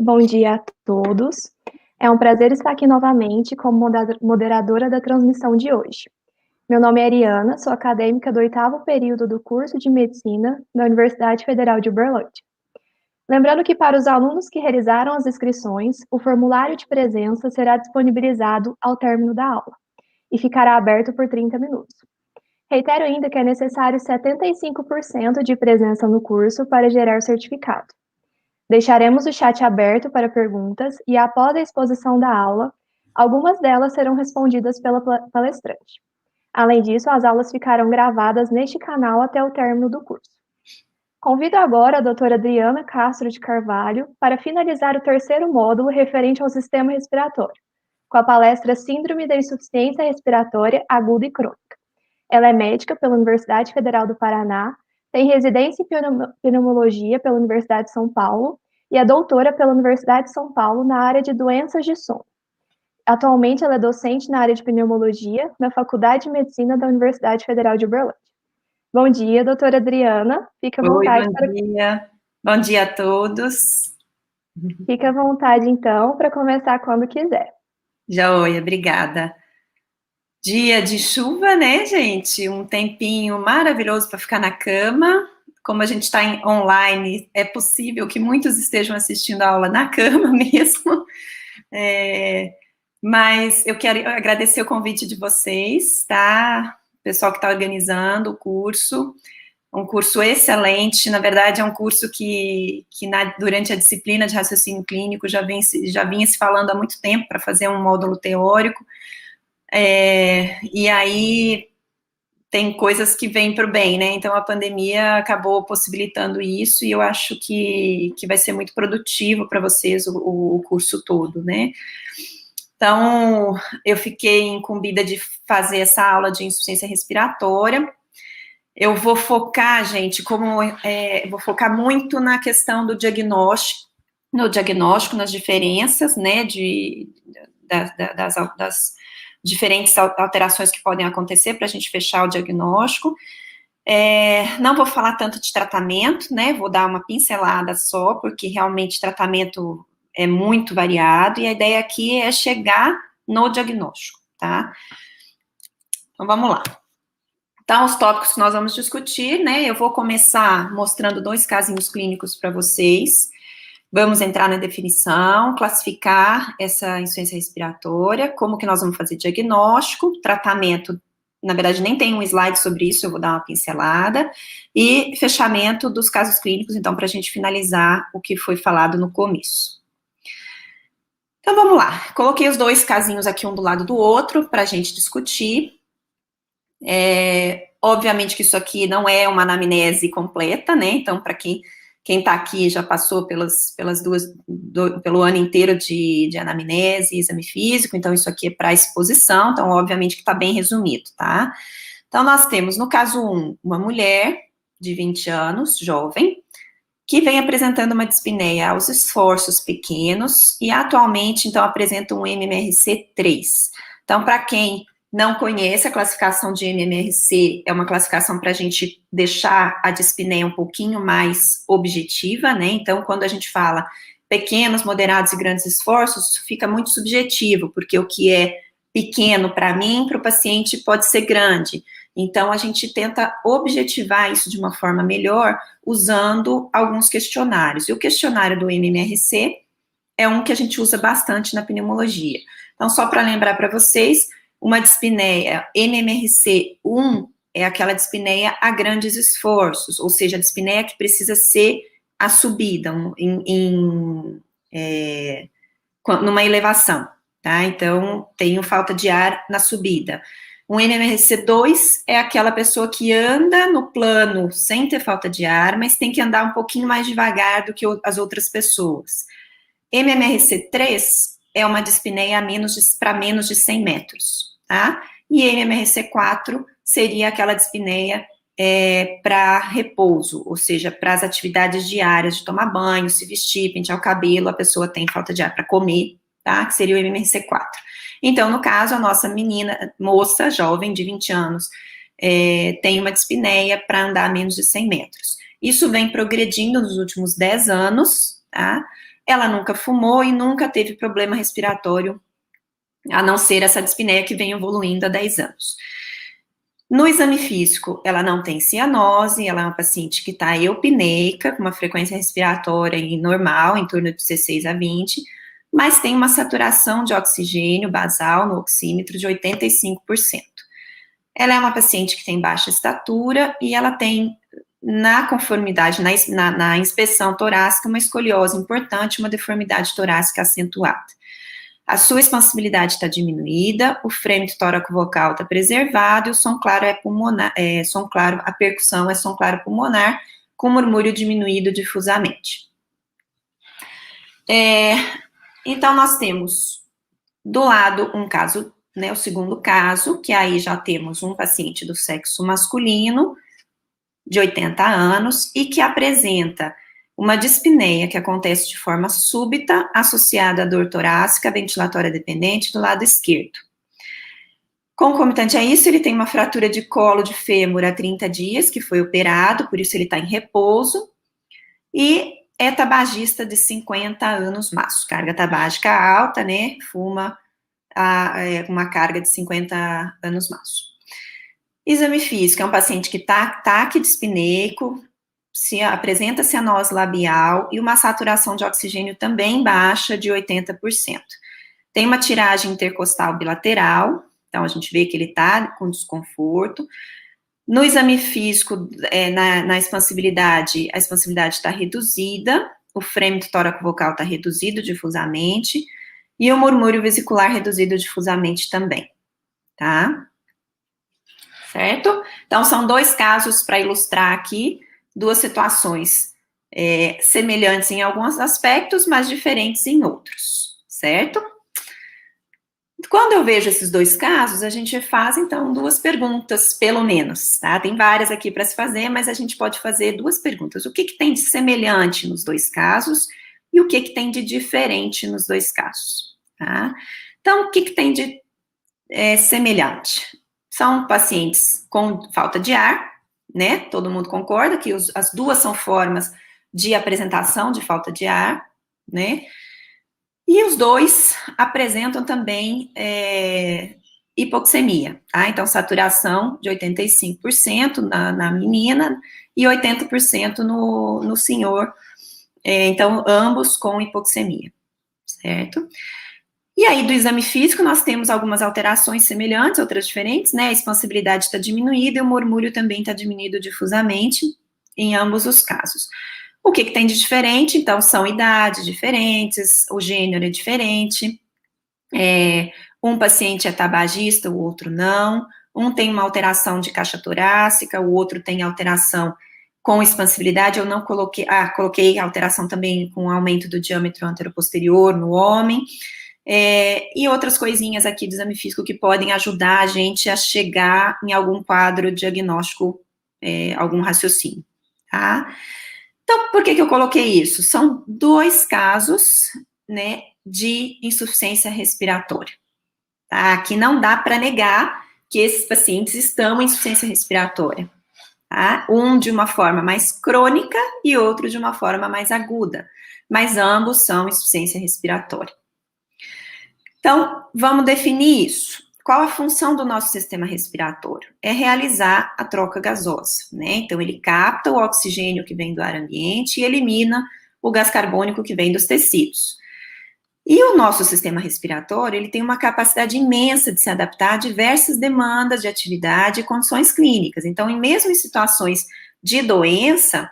Bom dia a todos. É um prazer estar aqui novamente como moderadora da transmissão de hoje. Meu nome é Ariana, sou acadêmica do 8º período do curso de Medicina da Universidade Federal de Uberlândia. Lembrando que para os alunos que realizaram as inscrições, o formulário de presença será disponibilizado ao término da aula e ficará aberto por 30 minutos. Reitero ainda que é necessário 75% de presença no curso para gerar o certificado. Deixaremos o chat aberto para perguntas e, após a exposição da aula, algumas delas serão respondidas pela palestrante. Além disso, as aulas ficarão gravadas neste canal até o término do curso. Convido agora a doutora Adriana Castro de Carvalho para finalizar o terceiro módulo referente ao sistema respiratório, com a palestra Síndrome da Insuficiência Respiratória Aguda e Crônica. Ela é médica pela Universidade Federal do Paraná, tem residência em pneumologia pela Universidade de São Paulo e é doutora pela Universidade de São Paulo na área de doenças de sono. Atualmente, ela é docente na área de pneumologia na Faculdade de Medicina da Universidade Federal de Uberlândia. Bom dia, doutora Adriana. Fique à vontade. Oi, bom dia. Bom dia a todos. Fique à vontade, então, para começar quando quiser. Joia, obrigada. Dia de chuva, né, gente? Um tempinho maravilhoso para ficar na cama. Como a gente está online, é possível que muitos estejam assistindo a aula na cama mesmo. Mas eu quero agradecer o convite de vocês, tá? O pessoal que está organizando o curso. Um curso excelente, na verdade é um curso que durante a disciplina de raciocínio clínico já vinha se falando há muito tempo para fazer um módulo teórico, e aí tem coisas que vêm para o bem, né, então a pandemia acabou possibilitando isso, e eu acho que vai ser muito produtivo para vocês o curso todo, né. Então, eu fiquei incumbida de fazer essa aula de insuficiência respiratória. Eu vou focar, gente, vou focar muito na questão do diagnóstico, nas diferenças, né, das diferentes alterações que podem acontecer para a gente fechar o diagnóstico. Não vou falar tanto de tratamento, né, vou dar uma pincelada só, porque realmente tratamento é muito variado, e a ideia aqui é chegar no diagnóstico, tá? Então, vamos lá. Então, os tópicos que nós vamos discutir, né, eu vou começar mostrando 2 casinhos clínicos para vocês, vamos entrar na definição, classificar essa insuficiência respiratória, como que nós vamos fazer diagnóstico, tratamento, na verdade nem tem um slide sobre isso, eu vou dar uma pincelada, e fechamento dos casos clínicos, então, para a gente finalizar o que foi falado no começo. Então, vamos lá, coloquei os 2 casinhos aqui um do lado do outro, para a gente discutir. Obviamente que isso aqui não é uma anamnese completa, né, então para quem está aqui já passou pelo ano inteiro de anamnese, exame físico, então isso aqui é para exposição, então obviamente que está bem resumido, tá? Então nós temos, no caso 1, uma mulher de 20 anos, jovem, que vem apresentando uma dispneia aos esforços pequenos, e atualmente, então, apresenta um MMRC3. Então, para quem não conhece a classificação de MMRC, é uma classificação para a gente deixar a dispneia um pouquinho mais objetiva, né? Então, quando a gente fala pequenos, moderados e grandes esforços, isso fica muito subjetivo, porque o que é pequeno para mim, para o paciente pode ser grande. Então, a gente tenta objetivar isso de uma forma melhor, usando alguns questionários. E o questionário do MMRC é um que a gente usa bastante na pneumologia. Então, só para lembrar para vocês, uma dispneia MMRC1 é aquela dispneia a grandes esforços, ou seja, a dispneia que precisa ser a subida, numa elevação, tá? Então, tenho falta de ar na subida. Um MMRC2 é aquela pessoa que anda no plano sem ter falta de ar, mas tem que andar um pouquinho mais devagar do que as outras pessoas. MMRC3 é uma dispneia para menos de 100 metros, tá? E MMRC4 seria aquela dispneia para repouso, ou seja, para as atividades diárias de tomar banho, se vestir, pentear o cabelo, a pessoa tem falta de ar para comer, tá? Que seria o MMRC4. Então, no caso, a nossa moça, jovem, de 20 anos, tem uma dispneia para andar a menos de 100 metros. Isso vem progredindo nos últimos 10 anos, tá? Ela nunca fumou e nunca teve problema respiratório, a não ser essa dispneia que vem evoluindo há 10 anos. No exame físico, ela não tem cianose, ela é uma paciente que está eupneica, com uma frequência respiratória normal, em torno de 16 a 20, mas tem uma saturação de oxigênio basal no oxímetro de 85%. Ela é uma paciente que tem baixa estatura e ela tem, na conformidade, na inspeção torácica, uma escoliose importante, uma deformidade torácica acentuada. A sua expansibilidade está diminuída, o frêmito tóraco-vocal está preservado e o som claro é pulmonar, som claro, a percussão é som claro pulmonar, com murmúrio diminuído difusamente. Então, nós temos do lado um caso, né, o segundo caso, que aí já temos um paciente do sexo masculino, de 80 anos, e que apresenta uma dispneia que acontece de forma súbita, associada à dor torácica ventilatória dependente do lado esquerdo. Concomitante a isso, ele tem uma fratura de colo de fêmur há 30 dias, que foi operado, por isso ele está em repouso, e é tabagista de 50 anos maço, carga tabágica alta, né, fuma uma carga de 50 anos maço. Exame físico, é um paciente que está taquidispneico, se apresenta cianose labial e uma saturação de oxigênio também baixa de 80%. Tem uma tiragem intercostal bilateral, então a gente vê que ele está com desconforto. No exame físico, na expansibilidade, a expansibilidade está reduzida, o frêmito tóraco-vocal está reduzido difusamente e o murmúrio vesicular reduzido difusamente também, tá? Certo? Então, são dois casos para ilustrar aqui, duas situações semelhantes em alguns aspectos, mas diferentes em outros, certo? Quando eu vejo esses dois casos, a gente faz, então, duas perguntas, pelo menos, tá? Tem várias aqui para se fazer, mas a gente pode fazer duas perguntas. O que tem de semelhante nos dois casos e o que tem de diferente nos dois casos, tá? Então, o que tem de semelhante? São pacientes com falta de ar, né? Todo mundo concorda que as duas são formas de apresentação de falta de ar, né? E os dois apresentam também hipoxemia, tá? Então, saturação de 85% na menina e 80% no senhor. Então, ambos com hipoxemia, certo? E aí, do exame físico, nós temos algumas alterações semelhantes, outras diferentes, né? A expansibilidade está diminuída e o murmúrio também está diminuído difusamente em ambos os casos. O que tem de diferente? Então, são idades diferentes, o gênero é diferente, um paciente é tabagista, o outro não, um tem uma alteração de caixa torácica, o outro tem alteração com expansibilidade, eu não coloquei, coloquei alteração também com aumento do diâmetro anteroposterior no homem, e outras coisinhas aqui do exame físico que podem ajudar a gente a chegar em algum quadro diagnóstico, algum raciocínio, tá? Então, por que eu coloquei isso? São dois casos, né, de insuficiência respiratória, tá? Que não dá para negar que esses pacientes estão em insuficiência respiratória, tá? Um de uma forma mais crônica e outro de uma forma mais aguda, mas ambos são insuficiência respiratória. Então, vamos definir isso. Qual a função do nosso sistema respiratório? É realizar a troca gasosa, né? Então, ele capta o oxigênio que vem do ar ambiente e elimina o gás carbônico que vem dos tecidos. E o nosso sistema respiratório, ele tem uma capacidade imensa de se adaptar a diversas demandas de atividade e condições clínicas. Então, mesmo em situações de doença,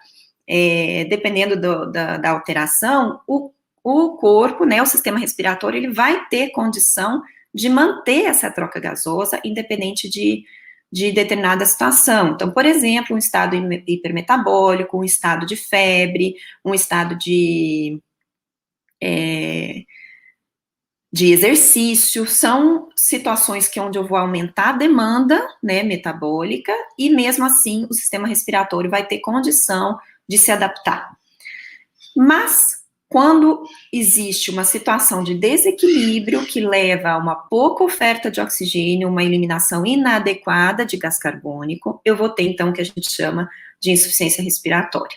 dependendo da alteração, o corpo, né, o sistema respiratório, ele vai ter condição de manter essa troca gasosa, independente de determinada situação. Então, por exemplo, um estado hipermetabólico, um estado de febre, um estado de exercício, são situações onde eu vou aumentar a demanda, né, metabólica, e mesmo assim o sistema respiratório vai ter condição de se adaptar. Mas, quando existe uma situação de desequilíbrio que leva a uma pouca oferta de oxigênio, uma eliminação inadequada de gás carbônico, eu vou ter, então, o que a gente chama de insuficiência respiratória,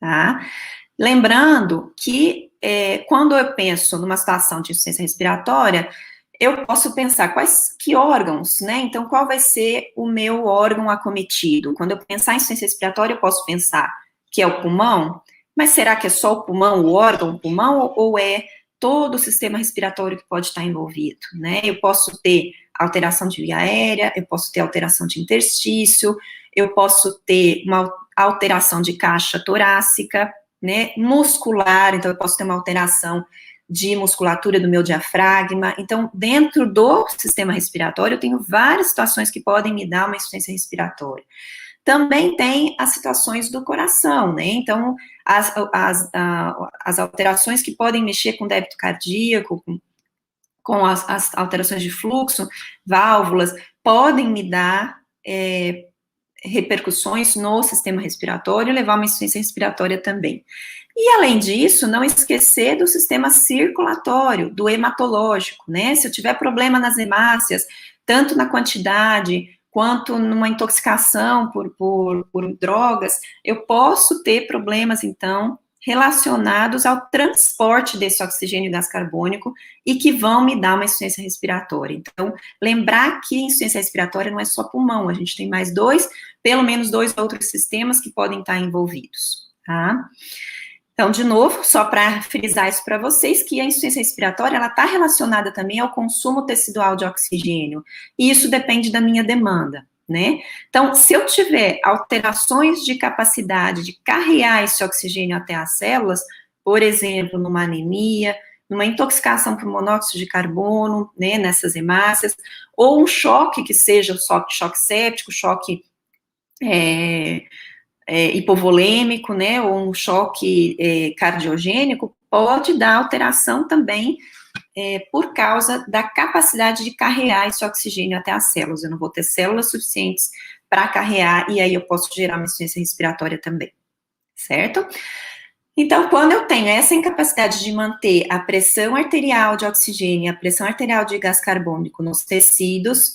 tá? Lembrando que quando eu penso numa situação de insuficiência respiratória, eu posso pensar que órgãos, né? Então, qual vai ser o meu órgão acometido? Quando eu pensar em insuficiência respiratória, eu posso pensar que é o pulmão, mas será que é só o pulmão, o órgão, o pulmão, ou é todo o sistema respiratório que pode estar envolvido, né? Eu posso ter alteração de via aérea, eu posso ter alteração de interstício, eu posso ter uma alteração de caixa torácica, né, muscular, então eu posso ter uma alteração de musculatura do meu diafragma. Então, dentro do sistema respiratório, eu tenho várias situações que podem me dar uma insuficiência respiratória. Também tem as situações do coração, né? Então, as alterações que podem mexer com débito cardíaco, com as alterações de fluxo, válvulas, podem me dar repercussões no sistema respiratório e levar a uma insuficiência respiratória também. E, além disso, não esquecer do sistema circulatório, do hematológico, né? Se eu tiver problema nas hemácias, tanto na quantidade quanto numa intoxicação por drogas, eu posso ter problemas, então, relacionados ao transporte desse oxigênio e gás carbônico e que vão me dar uma insuficiência respiratória. Então, lembrar que insuficiência respiratória não é só pulmão, a gente tem mais pelo menos dois outros sistemas que podem estar envolvidos, tá? Então, de novo, só para frisar isso para vocês, que a insuficiência respiratória, ela está relacionada também ao consumo tecidual de oxigênio, e isso depende da minha demanda, né? Então, se eu tiver alterações de capacidade de carregar esse oxigênio até as células, por exemplo, numa anemia, numa intoxicação por monóxido de carbono, né, nessas hemácias, ou um choque que seja o choque séptico, choque hipovolêmico, né, ou um choque cardiogênico, pode dar alteração também por causa da capacidade de carregar esse oxigênio até as células. Eu não vou ter células suficientes para carregar, e aí eu posso gerar uma insuficiência respiratória também, certo? Então, quando eu tenho essa incapacidade de manter a pressão arterial de oxigênio e a pressão arterial de gás carbônico nos tecidos,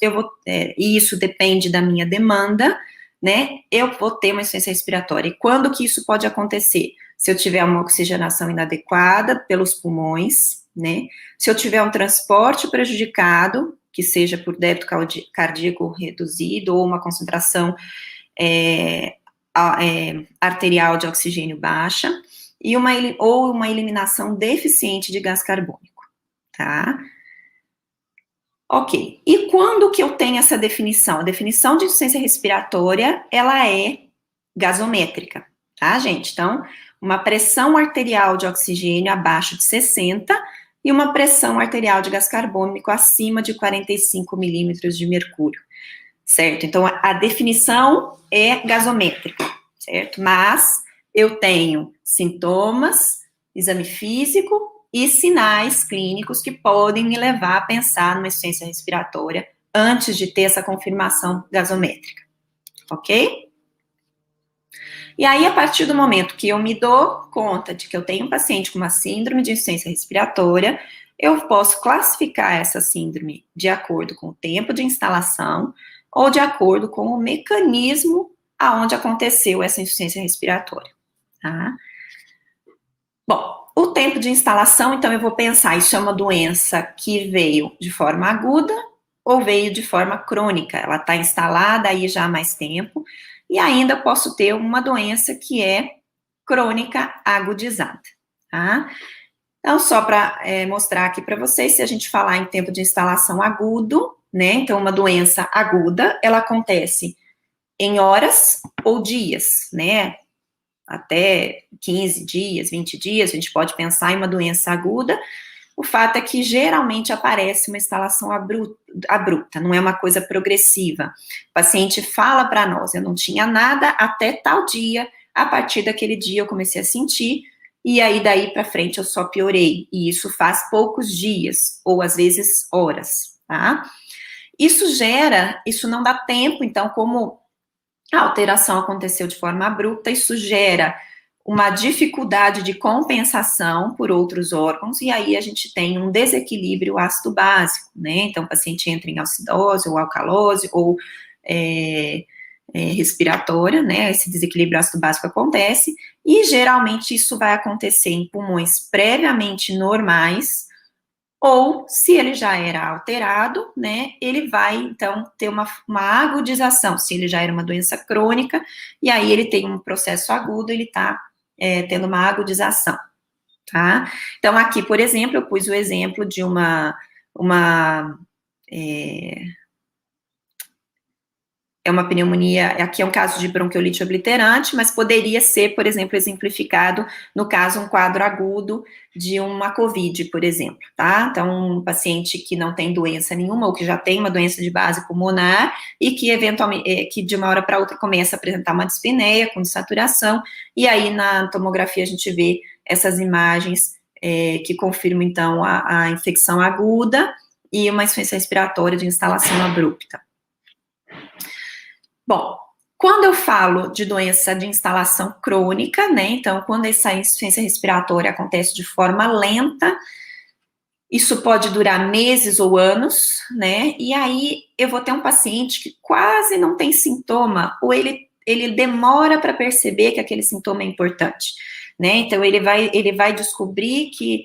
e isso depende da minha demanda, né, eu vou ter uma insuficiência respiratória. E quando que isso pode acontecer? Se eu tiver uma oxigenação inadequada pelos pulmões, né, se eu tiver um transporte prejudicado, que seja por débito cardíaco reduzido, ou uma concentração arterial de oxigênio baixa, ou uma eliminação deficiente de gás carbônico, tá? Ok, e quando que eu tenho essa definição? A definição de insuficiência respiratória, ela é gasométrica, tá, gente? Então, uma pressão arterial de oxigênio abaixo de 60 e uma pressão arterial de gás carbônico acima de 45 milímetros de mercúrio, certo? Então, a definição é gasométrica, certo? Mas eu tenho sintomas, exame físico e sinais clínicos que podem me levar a pensar numa insuficiência respiratória antes de ter essa confirmação gasométrica, ok? E aí, a partir do momento que eu me dou conta de que eu tenho um paciente com uma síndrome de insuficiência respiratória, eu posso classificar essa síndrome de acordo com o tempo de instalação ou de acordo com o mecanismo aonde aconteceu essa insuficiência respiratória, tá? Bom, o tempo de instalação, então eu vou pensar, isso é uma doença que veio de forma aguda ou veio de forma crônica, ela está instalada aí já há mais tempo, e ainda posso ter uma doença que é crônica agudizada, tá? Então, só para mostrar aqui para vocês, se a gente falar em tempo de instalação agudo, né, então uma doença aguda, ela acontece em horas ou dias, né, até 15 dias, 20 dias, a gente pode pensar em uma doença aguda. O fato é que geralmente aparece uma instalação abrupta, não é uma coisa progressiva. O paciente fala para nós, eu não tinha nada até tal dia, a partir daquele dia eu comecei a sentir, e aí daí para frente eu só piorei, e isso faz poucos dias, ou às vezes horas, tá? Isso não dá tempo, então, como a alteração aconteceu de forma abrupta, isso gera uma dificuldade de compensação por outros órgãos, e aí a gente tem um desequilíbrio ácido básico, né? Então, o paciente entra em acidose, ou alcalose, ou respiratória, né? Esse desequilíbrio ácido básico acontece, E geralmente isso vai acontecer em pulmões previamente normais, ou se ele já era alterado, né, ele vai então ter uma agudização, se ele já era uma doença crônica, e aí ele tem um processo agudo, ele está tendo uma agudização, tá? Então aqui, por exemplo, eu pus o exemplo de uma pneumonia, aqui é um caso de bronquiolite obliterante, mas poderia ser, por exemplo, exemplificado no caso um quadro agudo de uma COVID, por exemplo, tá? Então, um paciente que não tem doença nenhuma ou que já tem uma doença de base pulmonar e que eventualmente, que de uma hora para outra começa a apresentar uma dispneia com desaturação, e aí na tomografia a gente vê essas imagens que confirmam então a infecção aguda e uma insuficiência respiratória de instalação abrupta. Bom, quando eu falo de doença de instalação crônica, né, então quando essa insuficiência respiratória acontece de forma lenta, isso pode durar meses ou anos, né, e aí eu vou ter um paciente que quase não tem sintoma, ou ele demora para perceber que aquele sintoma é importante, né, então ele vai descobrir que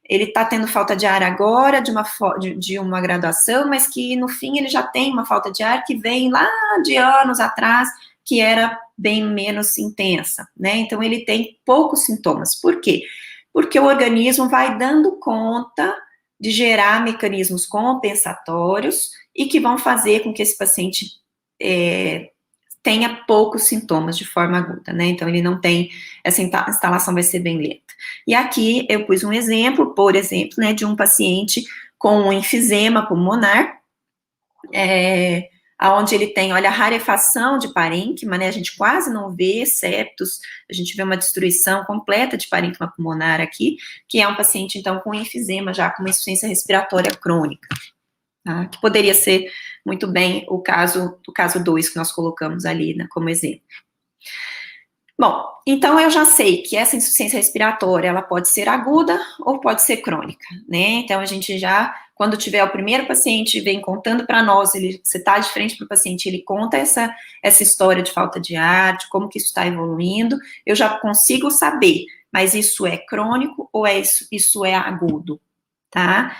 ele está tendo falta de ar agora, de uma graduação, mas que no fim ele já tem uma falta de ar que vem lá de anos atrás, que era bem menos intensa, né? Então ele tem poucos sintomas. Por quê? Porque o organismo vai dando conta de gerar mecanismos compensatórios e que vão fazer com que esse paciente tenha poucos sintomas de forma aguda, né? Então, ele não tem, essa instalação vai ser bem lenta. E aqui eu pus um exemplo, por exemplo, né, de um paciente com um enfisema pulmonar, onde ele tem, olha, a rarefação de parênquima, né, a gente quase não vê septos, a gente vê uma destruição completa de parênquima pulmonar aqui, que é um paciente, então, com enfisema, já com uma insuficiência respiratória crônica. Tá? Que poderia ser muito bem o caso 2 que nós colocamos ali, né, como exemplo. Bom, então eu já sei que essa insuficiência respiratória, ela pode ser aguda ou pode ser crônica, né? Então a gente já, quando tiver o primeiro paciente vem contando para nós, você está de frente para o paciente, ele conta essa história de falta de ar, de como que isso está evoluindo, eu já consigo saber, mas isso é crônico ou isso é agudo, tá?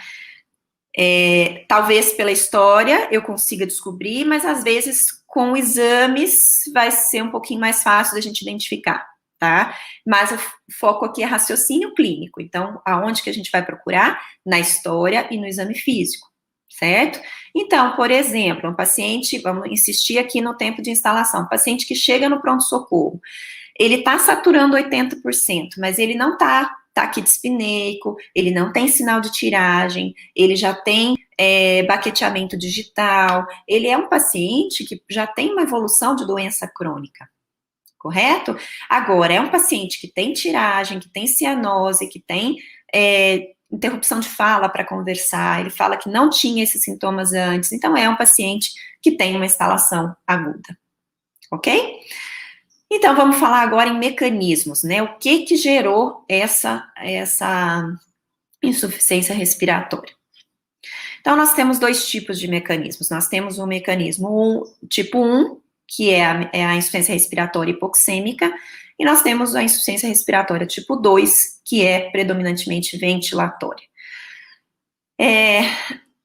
Talvez pela história eu consiga descobrir, mas às vezes com exames vai ser um pouquinho mais fácil da gente identificar, tá? Mas o foco aqui é raciocínio clínico, então aonde que a gente vai procurar? Na história e no exame físico, certo? Então, por exemplo, um paciente, vamos insistir aqui no tempo de instalação, um paciente que chega no pronto-socorro, ele está saturando 80%, mas ele não está taquidispneico, ele não tem sinal de tiragem, ele já tem baqueteamento digital, ele é um paciente que já tem uma evolução de doença crônica, correto? Agora, é um paciente que tem tiragem, que tem cianose, que tem interrupção de fala para conversar, ele fala que não tinha esses sintomas antes, então é um paciente que tem uma instalação aguda, ok? Então, vamos falar agora em mecanismos, né? O que gerou essa insuficiência respiratória? Então, nós temos dois tipos de mecanismos. Nós temos o mecanismo tipo 1, que é a insuficiência respiratória hipoxêmica, e nós temos a insuficiência respiratória tipo 2, que é predominantemente ventilatória.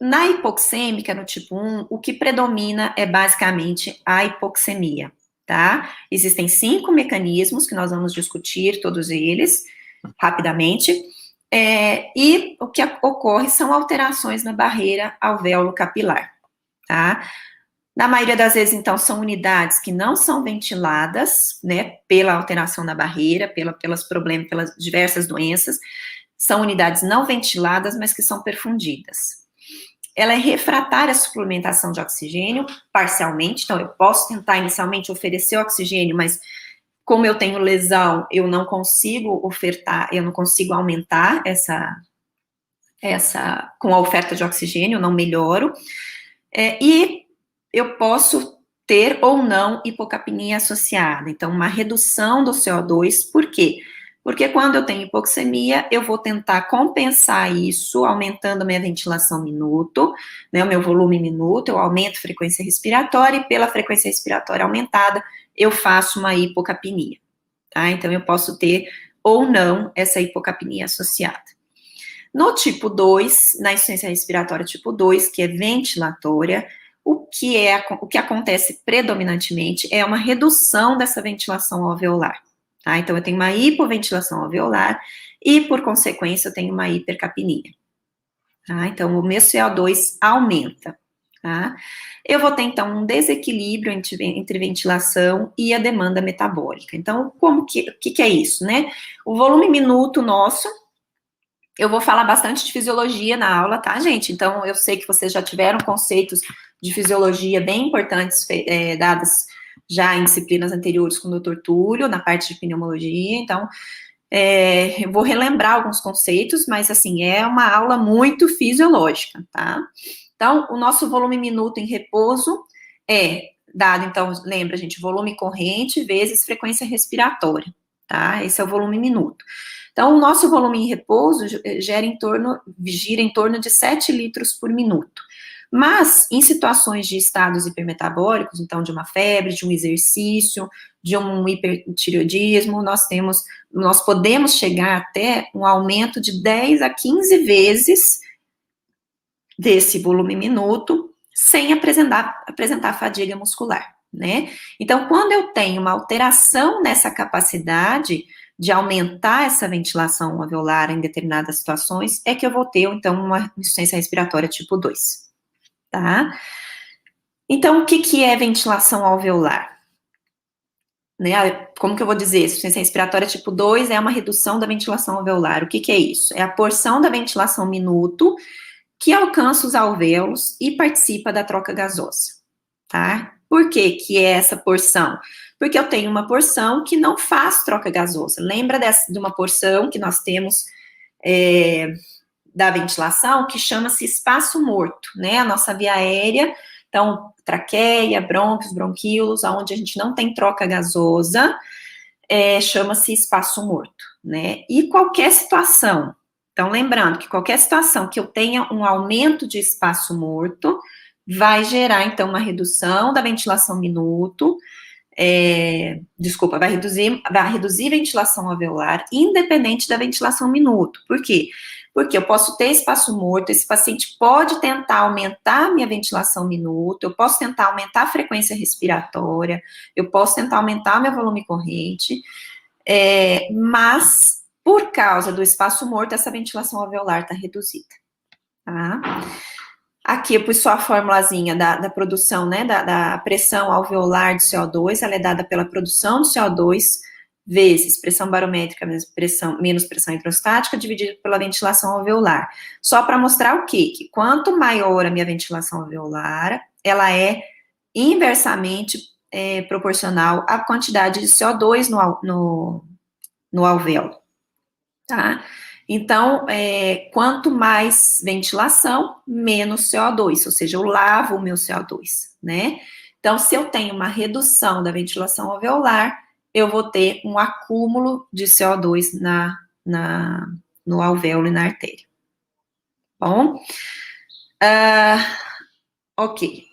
Na hipoxêmica, no tipo 1, o que predomina é basicamente a hipoxemia. Tá? Existem 5 mecanismos que nós vamos discutir, todos eles, rapidamente, e o que ocorre são alterações na barreira alvéolo capilar, tá? Na maioria das vezes, então, são unidades que não são ventiladas, né, pela alteração na barreira, pelos problemas, pelas diversas doenças, são unidades não ventiladas, mas que são perfundidas. Ela é refratária à suplementação de oxigênio, parcialmente, então eu posso tentar inicialmente oferecer oxigênio, mas como eu tenho lesão, eu não consigo ofertar, eu não consigo aumentar com a oferta de oxigênio, eu não melhoro, e eu posso ter ou não hipocapnia associada, então uma redução do CO2, por quê? Porque quando eu tenho hipoxemia, eu vou tentar compensar isso, aumentando a minha ventilação minuto, né, o meu volume minuto, eu aumento a frequência respiratória, e pela frequência respiratória aumentada, eu faço uma hipocapnia, tá? Então, eu posso ter ou não essa hipocapnia associada. No tipo 2, na insuficiência respiratória tipo 2, que é ventilatória, o que acontece predominantemente é uma redução dessa ventilação alveolar, tá? Então, eu tenho uma hipoventilação alveolar e, por consequência, eu tenho uma hipercapnia, tá? Então, o meu CO2 aumenta, tá? Eu vou ter, então, um desequilíbrio entre ventilação e a demanda metabólica. Então, o que é isso, né? O volume minuto nosso, eu vou falar bastante de fisiologia na aula, tá, gente? Então, eu sei que vocês já tiveram conceitos de fisiologia bem importantes, dadas já em disciplinas anteriores com o Dr. Túlio, na parte de pneumologia. Então, eu vou relembrar alguns conceitos, mas, assim, é uma aula muito fisiológica, tá? Então, o nosso volume minuto em repouso é dado, então, lembra, gente, volume corrente vezes frequência respiratória, tá? Esse é o volume minuto. Então, o nosso volume em repouso gira em torno de 7 litros por minuto. Mas, em situações de estados hipermetabólicos, então, de uma febre, de um exercício, de um hipertireoidismo, nós podemos chegar até um aumento de 10 a 15 vezes desse volume minuto, sem apresentar fadiga muscular, né? Então, quando eu tenho uma alteração nessa capacidade de aumentar essa ventilação alveolar em determinadas situações, é que eu vou ter, então, uma insuficiência respiratória tipo 2, tá? Então, o que é ventilação alveolar? Né? Como que eu vou dizer? Insuficiência respiratória tipo 2 é uma redução da ventilação alveolar. O que é isso? É a porção da ventilação minuto que alcança os alvéolos e participa da troca gasosa, tá? Por que é essa porção? Porque eu tenho uma porção que não faz troca gasosa. Lembra de uma porção que nós temos da ventilação que chama-se espaço morto, né? A nossa via aérea, então, traqueia, brônquios, bronquíolos, onde a gente não tem troca gasosa, chama-se espaço morto, né? E qualquer situação, então, lembrando que qualquer situação que eu tenha um aumento de espaço morto, vai gerar, então, uma redução da ventilação minuto, vai reduzir ventilação alveolar, independente da ventilação minuto. Por quê? Porque eu posso ter espaço morto, esse paciente pode tentar aumentar minha ventilação minuto, eu posso tentar aumentar a frequência respiratória, eu posso tentar aumentar meu volume corrente, mas, por causa do espaço morto, essa ventilação alveolar está reduzida, tá? Aqui eu pus só a formulazinha da produção, né, da pressão alveolar de CO2, ela é dada pela produção de CO2 vezes pressão barométrica menos pressão hidrostática, dividido pela ventilação alveolar. Só para mostrar o quê? Que quanto maior a minha ventilação alveolar, ela é inversamente proporcional à quantidade de CO2 no alvéolo, tá? Então, quanto mais ventilação, menos CO2, ou seja, eu lavo o meu CO2, né? Então, se eu tenho uma redução da ventilação alveolar, eu vou ter um acúmulo de CO2 no alvéolo e na artéria. Bom? Ok.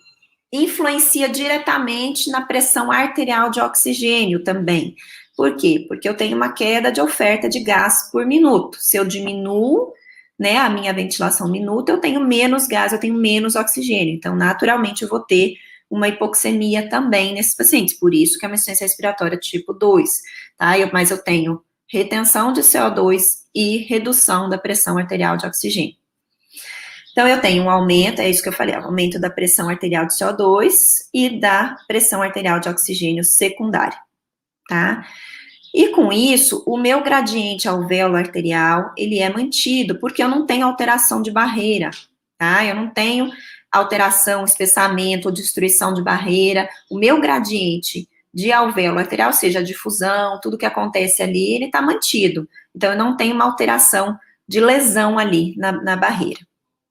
Influencia diretamente na pressão arterial de oxigênio também. Por quê? Porque eu tenho uma queda de oferta de gás por minuto. Se eu diminuo, né, a minha ventilação minuto, eu tenho menos gás, eu tenho menos oxigênio. Então, naturalmente, eu vou ter uma hipoxemia também nesses pacientes. Por isso que é uma insuficiência respiratória tipo 2, tá? Mas eu tenho retenção de CO2 e redução da pressão arterial de oxigênio. Então, eu tenho um aumento, é isso que eu falei, aumento da pressão arterial de CO2 e da pressão arterial de oxigênio secundária, tá? E com isso, o meu gradiente alvéolo arterial, ele é mantido, porque eu não tenho alteração de barreira, tá? Eu não tenho alteração, espessamento ou destruição de barreira. O meu gradiente de alvéolo arterial, ou seja, a difusão, tudo que acontece ali, ele tá mantido. Então, eu não tenho uma alteração de lesão ali na barreira.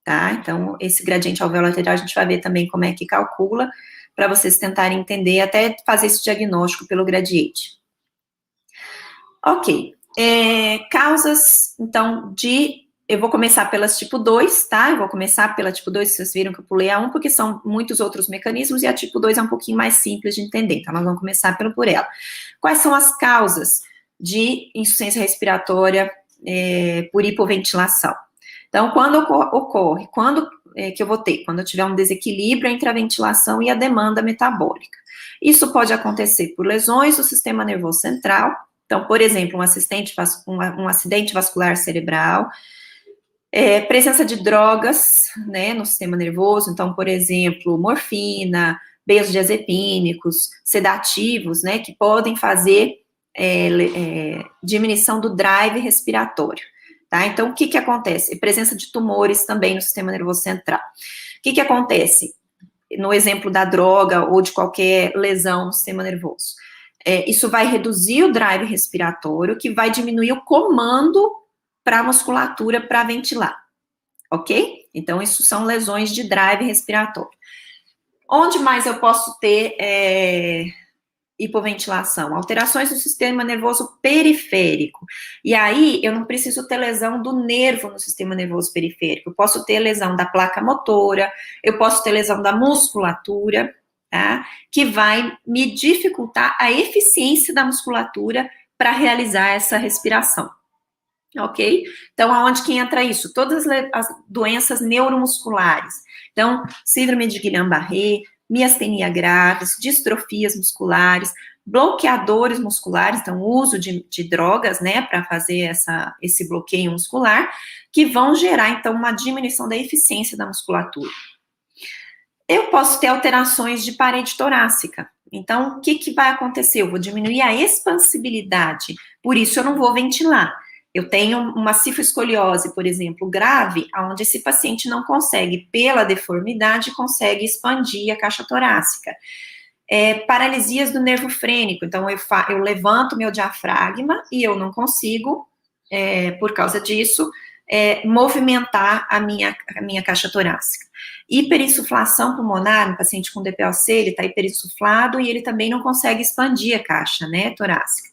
Tá? Então, esse gradiente alvéolo lateral a gente vai ver também como é que calcula, para vocês tentarem entender, até fazer esse diagnóstico pelo gradiente. Ok. Causas, então, eu vou começar pelas tipo 2, tá? Eu vou começar pela tipo 2, vocês viram que eu pulei a 1, porque são muitos outros mecanismos, e a tipo 2 é um pouquinho mais simples de entender, então nós vamos começar por ela. Quais são as causas de insuficiência respiratória por hipoventilação. Então, quando ocorre, que eu vou ter? Quando eu tiver um desequilíbrio entre a ventilação e a demanda metabólica. Isso pode acontecer por lesões do sistema nervoso central. Então, por exemplo, um acidente vascular cerebral, presença de drogas, né, no sistema nervoso. Então, por exemplo, morfina, benzodiazepínicos, sedativos, né, que podem fazer diminuição do drive respiratório. Tá? Então, o que acontece? Presença de tumores também no sistema nervoso central. O que acontece? No exemplo da droga ou de qualquer lesão no sistema nervoso. Isso vai reduzir o drive respiratório, que vai diminuir o comando para a musculatura para ventilar. Ok? Então, isso são lesões de drive respiratório. Onde mais eu posso ter hipoventilação? Alterações do sistema nervoso periférico. E aí, eu não preciso ter lesão do nervo no sistema nervoso periférico. Eu posso ter lesão da placa motora, eu posso ter lesão da musculatura, tá? Que vai me dificultar a eficiência da musculatura para realizar essa respiração. Ok? Então, aonde que entra isso? Todas as doenças neuromusculares. Então, síndrome de Guillain-Barré, miastenia graves, distrofias musculares, bloqueadores musculares, então, o uso de drogas, né, para fazer esse bloqueio muscular, que vão gerar, então, uma diminuição da eficiência da musculatura. Eu posso ter alterações de parede torácica. Então, o que vai acontecer? Eu vou diminuir a expansibilidade, por isso eu não vou ventilar. Eu tenho uma cifoescoliose, por exemplo, grave, onde esse paciente não consegue, pela deformidade, consegue expandir a caixa torácica. Paralisias do nervo frênico, então eu levanto meu diafragma e eu não consigo, por causa disso, movimentar a minha caixa torácica. Hiperinsuflação pulmonar, um paciente com DPOC, ele está hiperinsuflado e ele também não consegue expandir a caixa, né, torácica.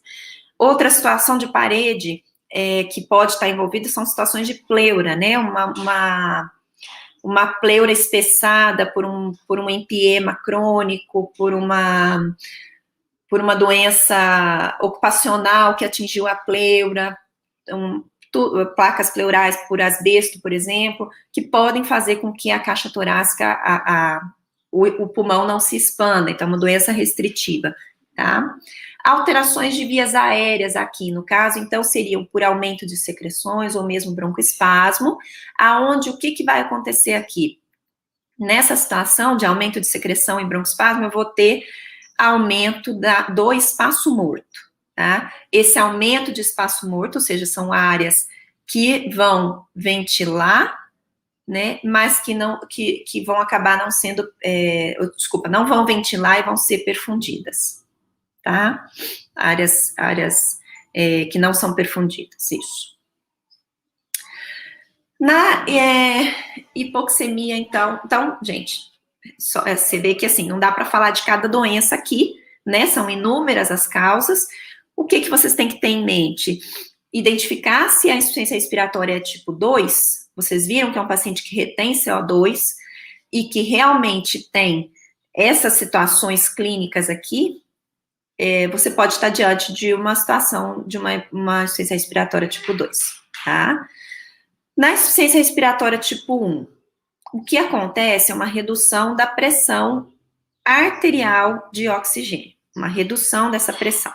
Outra situação de parede que pode estar envolvida são situações de pleura, né, uma pleura espessada por um empiema crônico, por uma doença ocupacional que atingiu a pleura, placas pleurais por asbesto, por exemplo, que podem fazer com que a caixa torácica, o pulmão não se expanda, então é uma doença restritiva, tá? Alterações de vias aéreas aqui, no caso, então, seriam por aumento de secreções ou mesmo broncoespasmo, aonde o que vai acontecer aqui? Nessa situação de aumento de secreção e broncoespasmo, eu vou ter aumento do espaço morto, tá? Esse aumento de espaço morto, ou seja, são áreas que vão ventilar, né, mas que vão acabar não sendo, não vão ventilar e vão ser perfundidas, tá? Áreas que não são perfundidas, isso. Na hipoxemia, então, gente, você vê que assim, não dá para falar de cada doença aqui, né? São inúmeras as causas. O que vocês têm que ter em mente? Identificar se a insuficiência respiratória é tipo 2, vocês viram que é um paciente que retém CO2 e que realmente tem essas situações clínicas aqui, você pode estar diante de uma situação de uma insuficiência respiratória tipo 2, tá? Na insuficiência respiratória tipo 1, o que acontece é uma redução da pressão arterial de oxigênio, uma redução dessa pressão.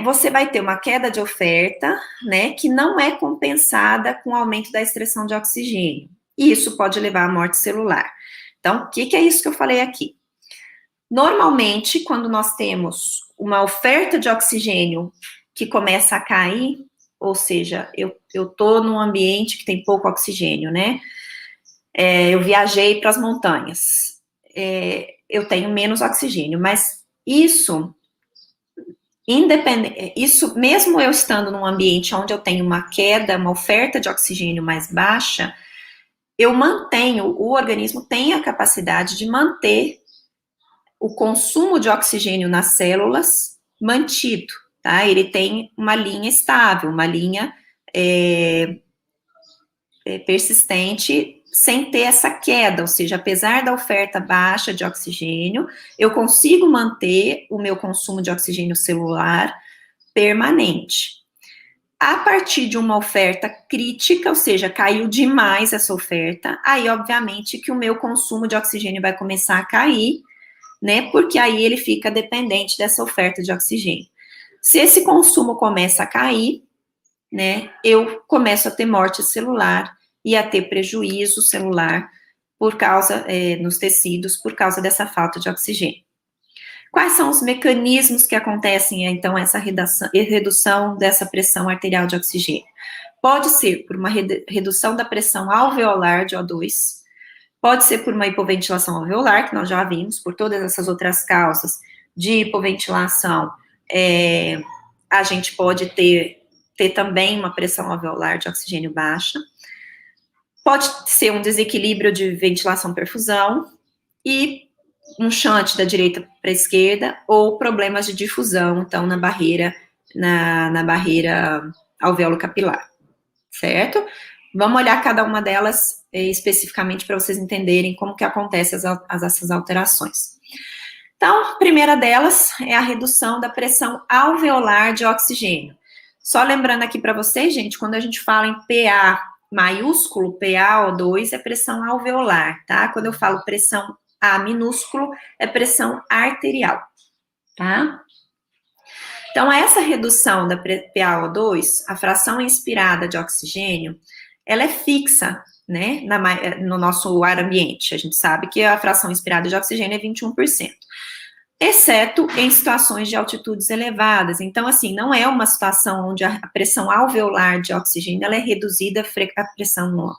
Você vai ter uma queda de oferta, né, que não é compensada com o aumento da excreção de oxigênio. E isso pode levar à morte celular. Então, o que é isso que eu falei aqui? Normalmente, quando nós temos uma oferta de oxigênio que começa a cair, ou seja, eu estou num ambiente que tem pouco oxigênio, né? Eu viajei para as montanhas, eu tenho menos oxigênio, mas isso mesmo eu estando num ambiente onde eu tenho uma queda, uma oferta de oxigênio mais baixa, o organismo tem a capacidade de manter o consumo de oxigênio nas células mantido, tá? Ele tem uma linha estável, uma linha persistente, sem ter essa queda, ou seja, apesar da oferta baixa de oxigênio, eu consigo manter o meu consumo de oxigênio celular permanente. A partir de uma oferta crítica, ou seja, caiu demais essa oferta, aí obviamente que o meu consumo de oxigênio vai começar a cair, né? Porque aí ele fica dependente dessa oferta de oxigênio. Se esse consumo começa a cair, né, eu começo a ter morte celular e a ter prejuízo celular por causa, nos tecidos, por causa dessa falta de oxigênio. Quais são os mecanismos que acontecem, então, essa redução dessa pressão arterial de oxigênio? Pode ser por uma redução da pressão alveolar de O2, pode ser por uma hipoventilação alveolar, que nós já vimos, por todas essas outras causas de hipoventilação, a gente pode ter também uma pressão alveolar de oxigênio baixa. Pode ser um desequilíbrio de ventilação-perfusão e um shunt da direita para a esquerda ou problemas de difusão, então, na barreira alveolo-capilar, certo? Vamos olhar cada uma delas especificamente para vocês entenderem como que acontecem essas alterações. Então, a primeira delas é a redução da pressão alveolar de oxigênio. Só lembrando aqui para vocês, gente, quando a gente fala em PA maiúsculo, PaO2 é pressão alveolar, tá? Quando eu falo pressão A minúsculo, é pressão arterial, tá? Então, essa redução da PaO2, a fração inspirada de oxigênio, ela é fixa, né, no nosso ar ambiente. A gente sabe que a fração inspirada de oxigênio é 21%. Exceto em situações de altitudes elevadas. Então, assim, não é uma situação onde a pressão alveolar de oxigênio ela é reduzida, a pressão,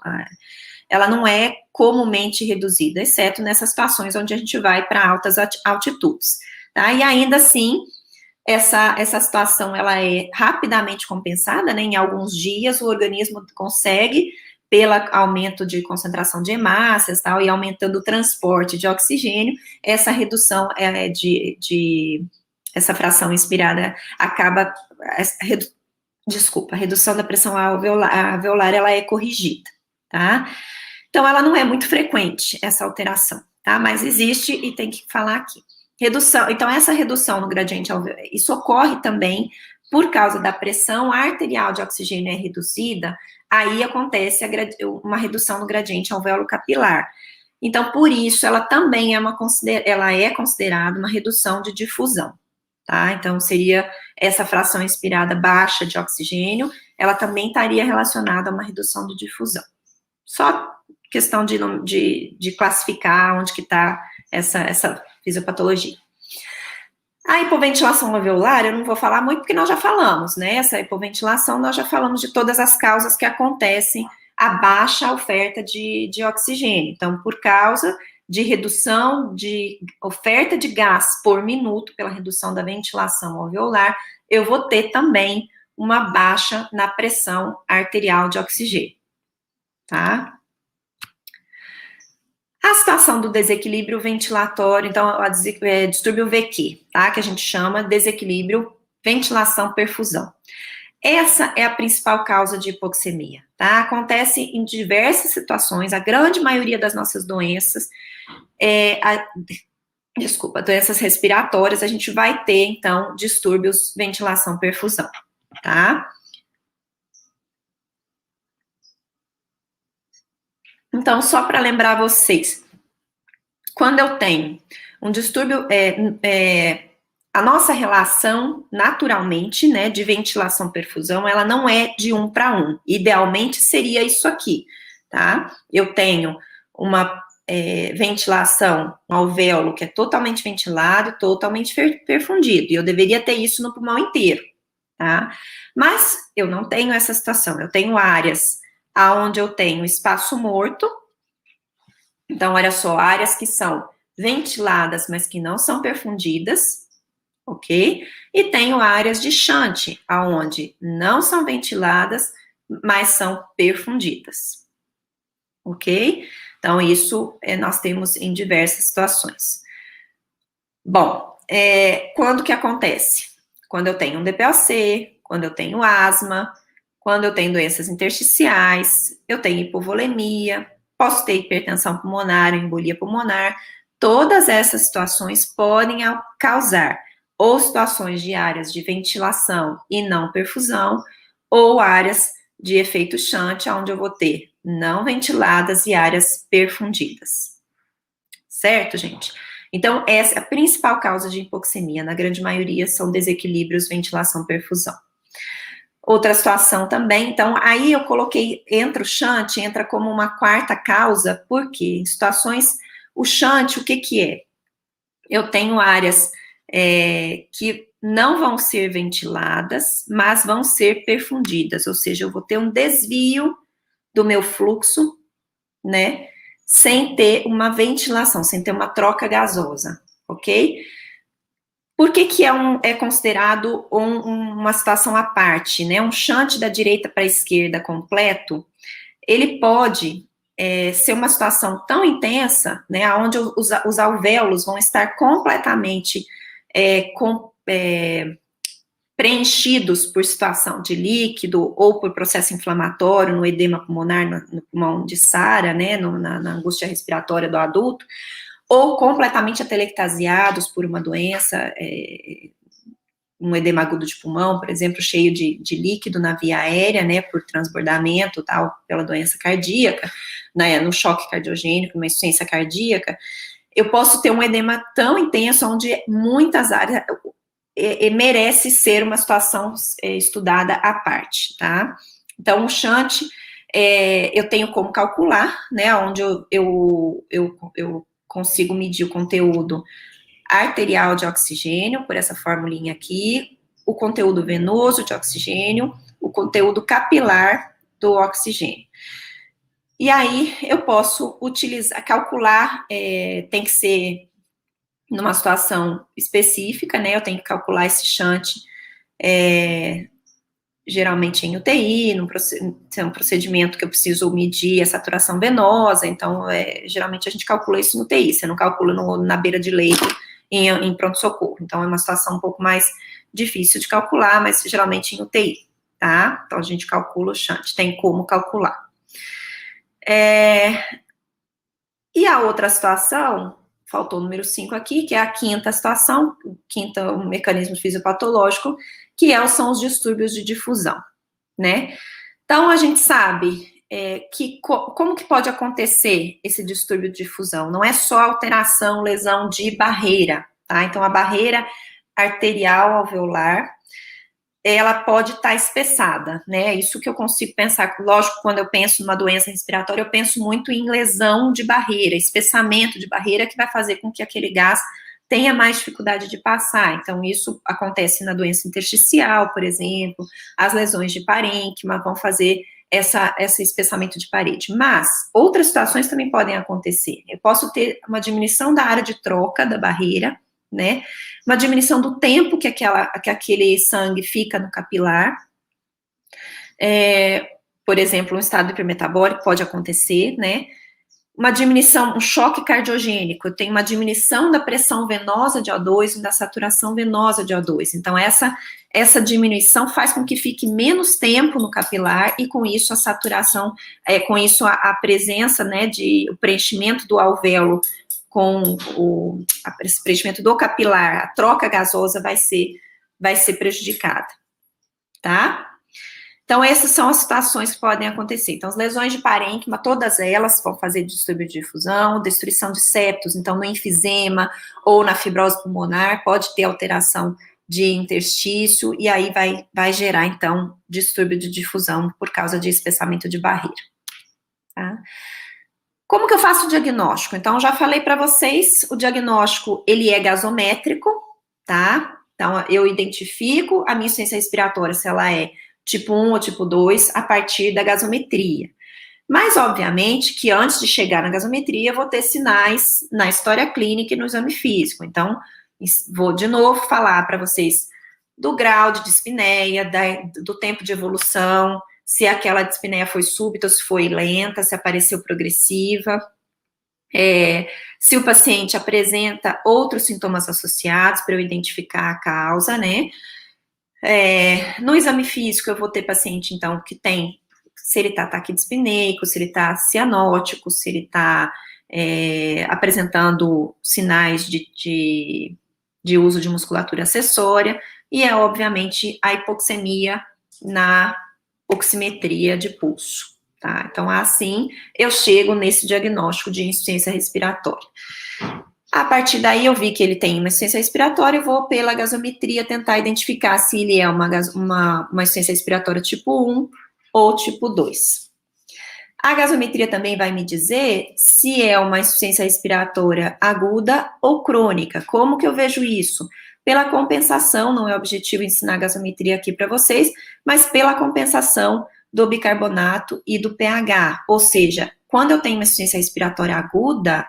ela não é comumente reduzida, exceto nessas situações onde a gente vai para altas altitudes, tá? E ainda assim, essa situação, ela é rapidamente compensada, né? Em alguns dias, o organismo consegue, pelo aumento de concentração de hemácias, tal, e aumentando o transporte de oxigênio, essa redução essa fração inspirada acaba, a redução da pressão alveolar, ela é corrigida, tá? Então, ela não é muito frequente, essa alteração, tá? Mas existe e tem que falar aqui. Então, essa redução no gradiente alveolar, isso ocorre também por causa da pressão arterial de oxigênio é reduzida, aí acontece uma redução no gradiente alvéolo capilar. Então, por isso, ela também ela é considerada uma redução de difusão, tá? Então, seria essa fração inspirada baixa de oxigênio, ela também estaria relacionada a uma redução de difusão. Só questão de classificar onde que está essa fisiopatologia. A hipoventilação alveolar, eu não vou falar muito porque nós já falamos, né? Essa hipoventilação, nós já falamos de todas as causas que acontecem a baixa oferta de oxigênio. Então, por causa de redução de oferta de gás por minuto, pela redução da ventilação alveolar, eu vou ter também uma baixa na pressão arterial de oxigênio, tá? A situação do desequilíbrio ventilatório, então, distúrbio VQ, tá? Que a gente chama desequilíbrio ventilação-perfusão. Essa é a principal causa de hipoxemia, tá? Acontece em diversas situações, a grande maioria das nossas doenças, doenças respiratórias, a gente vai ter, então, distúrbios ventilação-perfusão, tá? Então, só para lembrar vocês, quando eu tenho um distúrbio, a nossa relação, naturalmente, né, de ventilação-perfusão, ela não é de 1 para 1. Idealmente, seria isso aqui, tá? Eu tenho uma ventilação, um alvéolo que é totalmente ventilado, totalmente perfundido, e eu deveria ter isso no pulmão inteiro, tá? Mas eu não tenho essa situação, eu tenho áreas aonde eu tenho espaço morto. Então, olha só, áreas que são ventiladas, mas que não são perfundidas, ok? E tenho áreas de shunt, aonde não são ventiladas, mas são perfundidas, ok? Então, isso nós temos em diversas situações. Bom, quando que acontece? Quando eu tenho um DPOC, quando eu tenho asma, quando eu tenho doenças intersticiais, eu tenho hipovolemia, posso ter hipertensão pulmonar, embolia pulmonar, todas essas situações podem causar ou situações de áreas de ventilação e não perfusão, ou áreas de efeito shunt, onde eu vou ter não ventiladas e áreas perfundidas. Certo, gente? Então, essa é a principal causa de hipoxemia. Na grande maioria, são desequilíbrios ventilação-perfusão. Outra situação também, então, aí eu coloquei, entra o shunt, entra como uma quarta causa, porque em situações, o shunt, o que que é? Eu tenho áreas que não vão ser ventiladas, mas vão ser perfundidas, ou seja, eu vou ter um desvio do meu fluxo, né, sem ter uma ventilação, sem ter uma troca gasosa, ok? Por que que é considerado uma situação à parte, né? Um shunt da direita para a esquerda completo, ele pode ser uma situação tão intensa, né, onde os alvéolos vão estar completamente preenchidos por situação de líquido ou por processo inflamatório no edema pulmonar, no pulmão de Sara, né, na angústia respiratória do adulto, ou completamente atelectasiados por uma doença, um edema agudo de pulmão, por exemplo, cheio de líquido na via aérea, né, por transbordamento, tal, pela doença cardíaca, né, no choque cardiogênico, numa insuficiência cardíaca, eu posso ter um edema tão intenso, onde muitas áreas merece ser uma situação estudada à parte, tá? Então, o shunt, eu tenho como calcular, né, onde eu consigo medir o conteúdo arterial de oxigênio, por essa formulinha aqui, o conteúdo venoso de oxigênio, o conteúdo capilar do oxigênio. E aí, eu posso utilizar, calcular, tem que ser numa situação específica, né, eu tenho que calcular esse shunt, geralmente em UTI, é um procedimento que eu preciso medir a saturação venosa, então, geralmente a gente calcula isso no UTI, você não calcula na beira de leito, em pronto-socorro, então é uma situação um pouco mais difícil de calcular, mas geralmente em UTI, tá? Então a gente calcula o shunt, tem como calcular. E a outra situação, faltou o número 5 aqui, que é a quinta situação, um mecanismo fisiopatológico, que são os distúrbios de difusão, né? Então, a gente sabe como que pode acontecer esse distúrbio de difusão? Não é só alteração, lesão de barreira, tá? Então, a barreira arterial alveolar, ela pode estar espessada, né? Isso que eu consigo pensar. Lógico, quando eu penso numa doença respiratória, eu penso muito em lesão de barreira, espessamento de barreira, que vai fazer com que aquele gás tenha mais dificuldade de passar. Então, isso acontece na doença intersticial, por exemplo, as lesões de parênquima vão fazer esse espessamento de parede. Mas outras situações também podem acontecer. Eu posso ter uma diminuição da área de troca da barreira, né? Uma diminuição do tempo que aquele sangue fica no capilar. Por exemplo, um estado hipermetabólico pode acontecer, né? Uma diminuição, um choque cardiogênico, eu tenho uma diminuição da pressão venosa de O2 e da saturação venosa de O2. Então, essa diminuição faz com que fique menos tempo no capilar e, com isso, a saturação, com isso, a presença, né, o preenchimento do alvéolo com o preenchimento do capilar, a troca gasosa vai ser prejudicada, tá? Então, essas são as situações que podem acontecer. Então, as lesões de parênquima, todas elas vão fazer distúrbio de difusão, destruição de septos, então, no enfisema ou na fibrose pulmonar, pode ter alteração de interstício, e aí vai gerar, então, distúrbio de difusão por causa de espessamento de barreira, tá? Como que eu faço o diagnóstico? Então, já falei para vocês, o diagnóstico, ele é gasométrico, tá? Então, eu identifico a minha insuficiência respiratória, se ela é tipo 1 ou tipo 2, a partir da gasometria. Mas, obviamente, que antes de chegar na gasometria, eu vou ter sinais na história clínica e no exame físico. Então, vou de novo falar para vocês do grau de dispneia, do tempo de evolução, se aquela dispneia foi súbita, se foi lenta, se apareceu progressiva, se o paciente apresenta outros sintomas associados para eu identificar a causa, né? No exame físico, eu vou ter paciente, então, que tem, se ele está taquidispneico, se ele está cianótico, se ele está apresentando sinais de de uso de musculatura acessória, e é, obviamente, a hipoxemia na oximetria de pulso, tá? Então, assim, eu chego nesse diagnóstico de insuficiência respiratória. A partir daí, eu vi que ele tem uma insuficiência respiratória, eu vou pela gasometria tentar identificar se ele é uma insuficiência respiratória tipo 1 ou tipo 2. A gasometria também vai me dizer se é uma insuficiência respiratória aguda ou crônica. Como que eu vejo isso? Pela compensação, não é objetivo ensinar gasometria aqui para vocês, mas pela compensação do bicarbonato e do pH. Ou seja, quando eu tenho uma insuficiência respiratória aguda,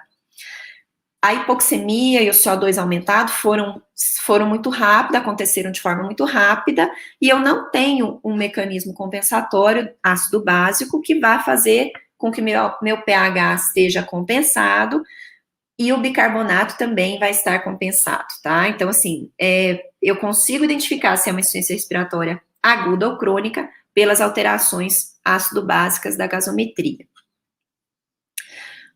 a hipoxemia e o CO2 aumentado foram muito rápidos, aconteceram de forma muito rápida, e eu não tenho um mecanismo compensatório, ácido básico, que vá fazer com que meu pH esteja compensado, e o bicarbonato também vai estar compensado, tá? Então, assim, eu consigo identificar se é uma insuficiência respiratória aguda ou crônica pelas alterações ácido-básicas da gasometria.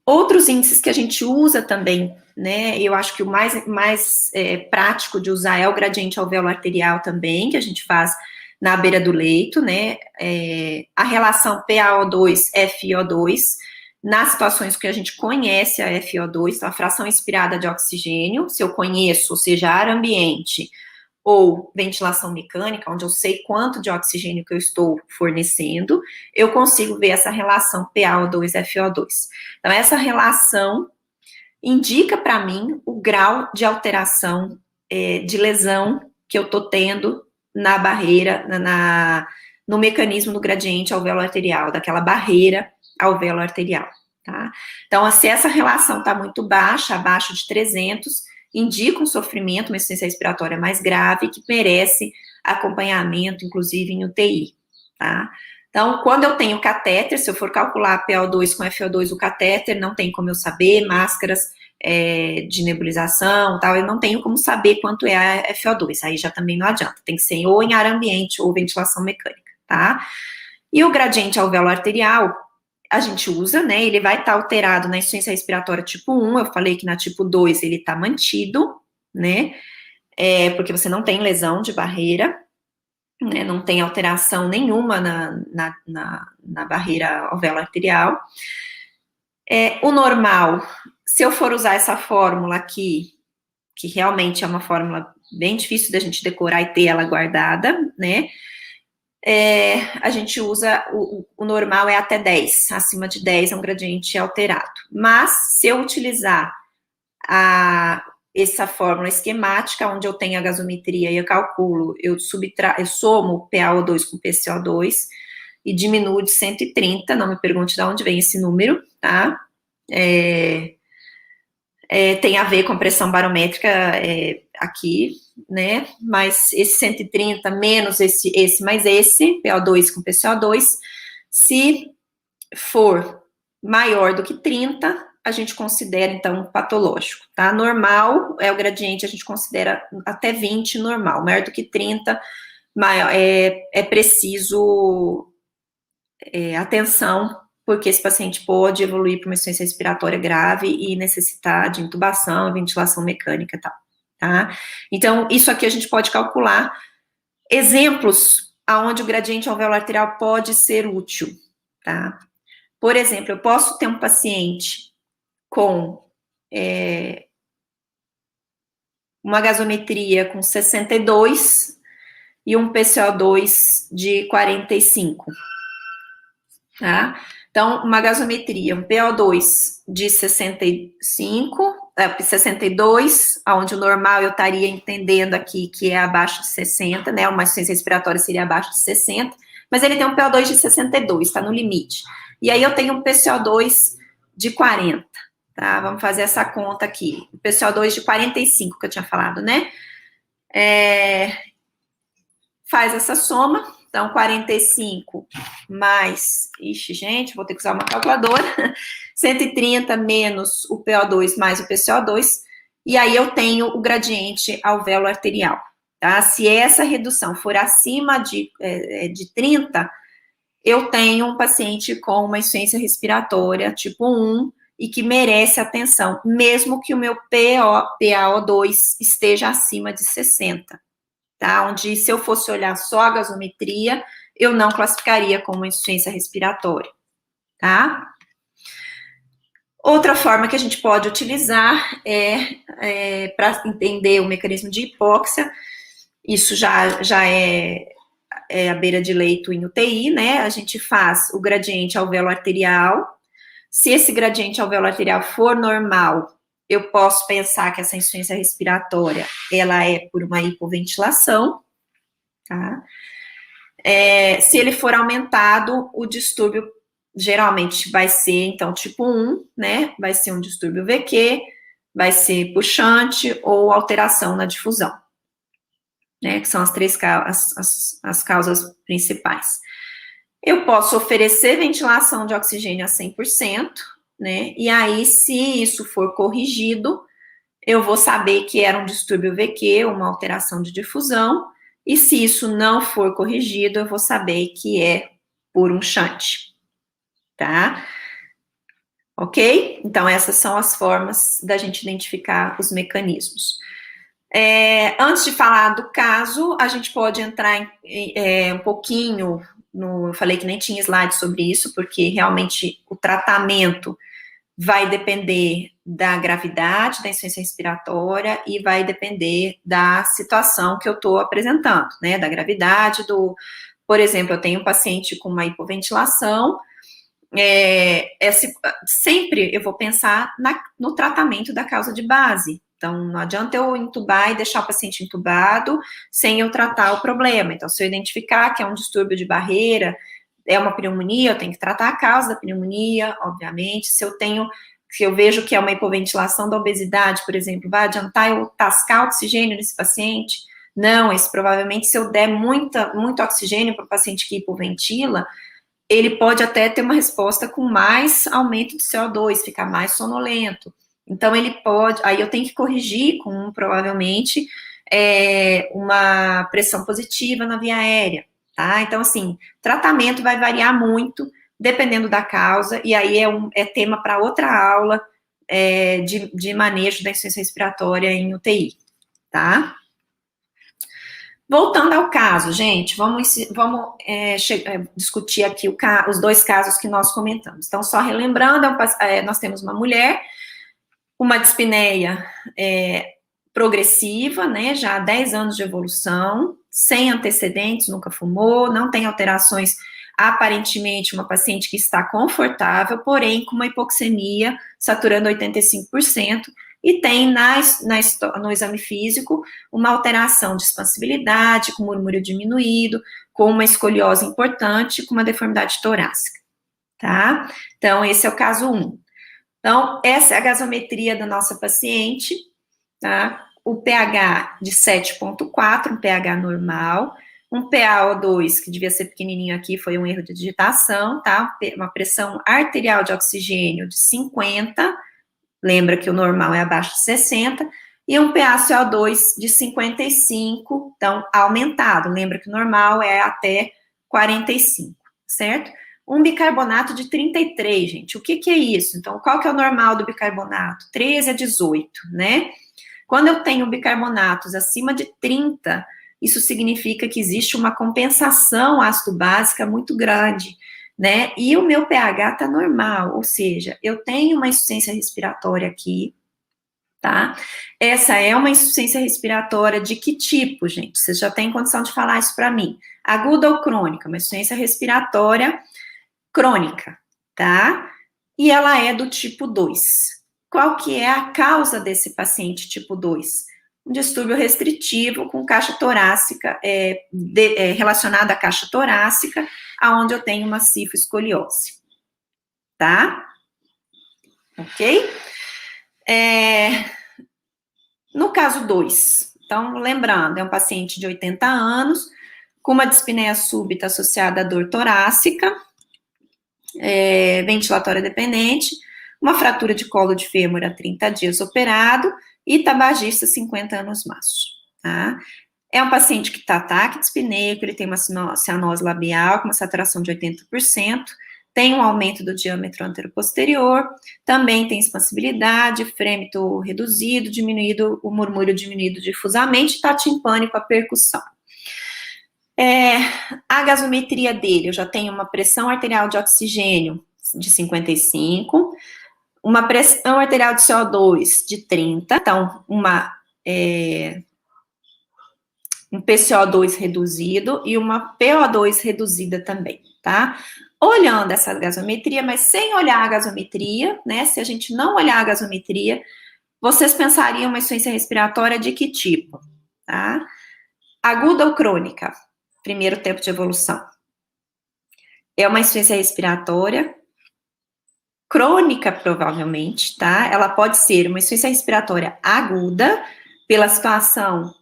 Outros índices que a gente usa também, né, eu acho que o mais prático de usar é o gradiente alvéolo arterial também, que a gente faz na beira do leito, né, a relação PaO2-FiO2, nas situações que a gente conhece a FiO2, então a fração inspirada de oxigênio, se eu conheço, ou seja, ar ambiente, ou ventilação mecânica, onde eu sei quanto de oxigênio que eu estou fornecendo, eu consigo ver essa relação PaO2-FiO2. Então, essa relação indica para mim o grau de alteração de lesão que eu estou tendo na barreira, no mecanismo do gradiente alvéolo arterial, daquela barreira alvéolo arterial, tá? Então, se essa relação está muito baixa, abaixo de 300, indica um sofrimento, uma insuficiência respiratória mais grave, que merece acompanhamento, inclusive em UTI, tá? Então, quando eu tenho catéter, se eu for calcular PO2 com FO2, o catéter, não tem como eu saber, máscaras de nebulização, tal, eu não tenho como saber quanto é a FO2, aí já também não adianta, tem que ser ou em ar ambiente ou ventilação mecânica, tá? E o gradiente alvéolo arterial, a gente usa, né, ele vai estar alterado na insuficiência respiratória tipo 1, eu falei que na tipo 2 ele está mantido, né, porque você não tem lesão de barreira, né, não tem alteração nenhuma na barreira alvéolo arterial. O normal, se eu for usar essa fórmula aqui, que realmente é uma fórmula bem difícil da gente decorar e ter ela guardada, né, a gente usa, o normal é até 10, acima de 10 é um gradiente alterado. Mas, se eu utilizar essa fórmula esquemática, onde eu tenho a gasometria e eu calculo, eu somo PaO2 com PCO2 e diminuo de 130, não me pergunte de onde vem esse número, tá? Tem a ver com a pressão barométrica aqui, né, mas esse 130 menos esse mais esse, PO2 com PCO2, se for maior do que 30, a gente considera, então, patológico, tá? Normal é o gradiente, a gente considera até 20 normal, maior do que 30, maior, é preciso atenção, porque esse paciente pode evoluir para uma insuficiência respiratória grave e necessitar de intubação, ventilação mecânica e tal, tá? Então, isso aqui a gente pode calcular. Exemplos aonde o gradiente alvéolo arterial pode ser útil, tá? Por exemplo, eu posso ter um paciente com uma gasometria com 62 e um PCO2 de 45, tá? Então, uma gasometria, um PO2 de 62, onde o normal eu estaria entendendo aqui que é abaixo de 60, né? Uma insuficiência respiratória seria abaixo de 60, mas ele tem um PO2 de 62, está no limite. E aí eu tenho um PCO2 de 40, tá? Vamos fazer essa conta aqui. O PCO2 de 45 que eu tinha falado, né? Faz essa soma. Então, 45 mais, gente, vou ter que usar uma calculadora, 130 menos o PO2 mais o PCO2, e aí eu tenho o gradiente alvéolo arterial, tá? Se essa redução for acima de 30, eu tenho um paciente com uma insuficiência respiratória tipo 1, e que merece atenção, mesmo que o meu PaO2 esteja acima de 60, tá? Onde, se eu fosse olhar só a gasometria, eu não classificaria como insuficiência respiratória, tá? Outra forma que a gente pode utilizar para entender o mecanismo de hipóxia, isso já é à beira de leito em UTI, né? A gente faz o gradiente alvéolo arterial. Se esse gradiente alvéolo arterial for normal, eu posso pensar que essa insuficiência respiratória, ela é por uma hipoventilação, tá? Se ele for aumentado, o distúrbio geralmente vai ser, então, tipo 1, né? Vai ser um distúrbio VQ, vai ser puxante ou alteração na difusão, né? Que são as causas principais. Eu posso oferecer ventilação de oxigênio a 100%, né? E aí, se isso for corrigido, eu vou saber que era um distúrbio VQ, uma alteração de difusão, e se isso não for corrigido, eu vou saber que é por um shunt, tá? Ok? Então, essas são as formas da gente identificar os mecanismos. Antes de falar do caso, a gente pode entrar um pouquinho eu falei que nem tinha slide sobre isso, porque realmente o tratamento vai depender da gravidade da insuficiência respiratória e vai depender da situação que eu estou apresentando, né, da gravidade por exemplo, eu tenho um paciente com uma hipoventilação, sempre eu vou pensar no tratamento da causa de base. Então, não adianta eu intubar e deixar o paciente intubado sem eu tratar o problema. Então, se eu identificar que é um distúrbio de barreira, é uma pneumonia, eu tenho que tratar a causa da pneumonia, obviamente. Se eu vejo que é uma hipoventilação da obesidade, por exemplo, vai adiantar eu tascar oxigênio nesse paciente? Não, provavelmente, se eu der muito oxigênio para o paciente que hipoventila, ele pode até ter uma resposta com mais aumento de CO2, ficar mais sonolento. Então, ele pode, aí eu tenho que corrigir com, provavelmente, uma pressão positiva na via aérea, tá? Então, assim, tratamento vai variar muito, dependendo da causa, e aí é tema para outra aula de manejo da insuficiência respiratória em UTI, tá? Voltando ao caso, gente, vamos discutir aqui os dois casos que nós comentamos. Então, só relembrando, nós temos uma mulher, uma dispneia progressiva, né, já há 10 anos de evolução, sem antecedentes, nunca fumou, não tem alterações, aparentemente uma paciente que está confortável, porém com uma hipoxemia saturando 85%, e tem no exame físico uma alteração de expansibilidade, com murmúrio diminuído, com uma escoliose importante, com uma deformidade torácica, tá? Então, esse é o caso 1. Então, essa é a gasometria da nossa paciente, tá? O pH de 7,4, um pH normal, um PaO2, que devia ser pequenininho aqui, foi um erro de digitação, tá? Uma pressão arterial de oxigênio de 50, lembra que o normal é abaixo de 60, e um PaCO2 de 55, então, aumentado, lembra que o normal é até 45, certo? Um bicarbonato de 33, gente, o que é isso? Então, qual que é o normal do bicarbonato? 13 a 18, né? Quando eu tenho bicarbonatos acima de 30, isso significa que existe uma compensação ácido-básica muito grande, né? E o meu pH está normal, ou seja, eu tenho uma insuficiência respiratória aqui, tá? Essa é uma insuficiência respiratória de que tipo, gente? Vocês já têm condição de falar isso para mim? Aguda ou crônica? Uma insuficiência respiratória crônica, tá? E ela é do tipo 2. Qual que é a causa desse paciente tipo 2? Um distúrbio restritivo com caixa torácica, relacionado à caixa torácica, aonde eu tenho uma cifoescoliose, tá? Ok? No caso 2, então, lembrando, é um paciente de 80 anos, com uma dispneia súbita associada à dor torácica, ventilatória dependente, uma fratura de colo de fêmur há 30 dias operado e tabagista 50 anos maço, tá? É um paciente que está taquidispneico, ele tem uma cianose labial com uma saturação de 80%, tem um aumento do diâmetro anteroposterior, também tem expansibilidade, frêmito reduzido, diminuído, o murmúrio diminuído difusamente, tá timpânico a percussão. A gasometria dele, eu já tenho uma pressão arterial de oxigênio de 55, uma pressão arterial de CO2 de 30, então um PCO2 reduzido e uma PO2 reduzida também, tá? Olhando essa gasometria, mas sem olhar a gasometria, né? Se a gente não olhar a gasometria, vocês pensariam uma insuficiência respiratória de que tipo, tá? Aguda ou crônica? Primeiro tempo de evolução. É uma insuficiência respiratória crônica, provavelmente, tá? Ela pode ser uma insuficiência respiratória aguda, pela situação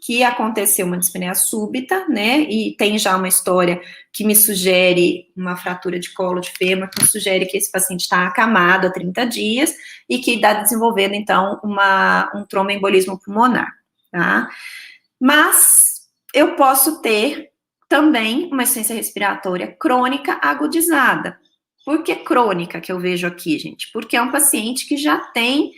que aconteceu uma dispneia súbita, né? E tem já uma história que me sugere uma fratura de colo de fêmur, que me sugere que esse paciente está acamado há 30 dias e que está desenvolvendo, então, um tromboembolismo pulmonar, tá? Mas eu posso ter também uma insuficiência respiratória crônica agudizada. Por que crônica que eu vejo aqui, gente? Porque é um paciente que já tem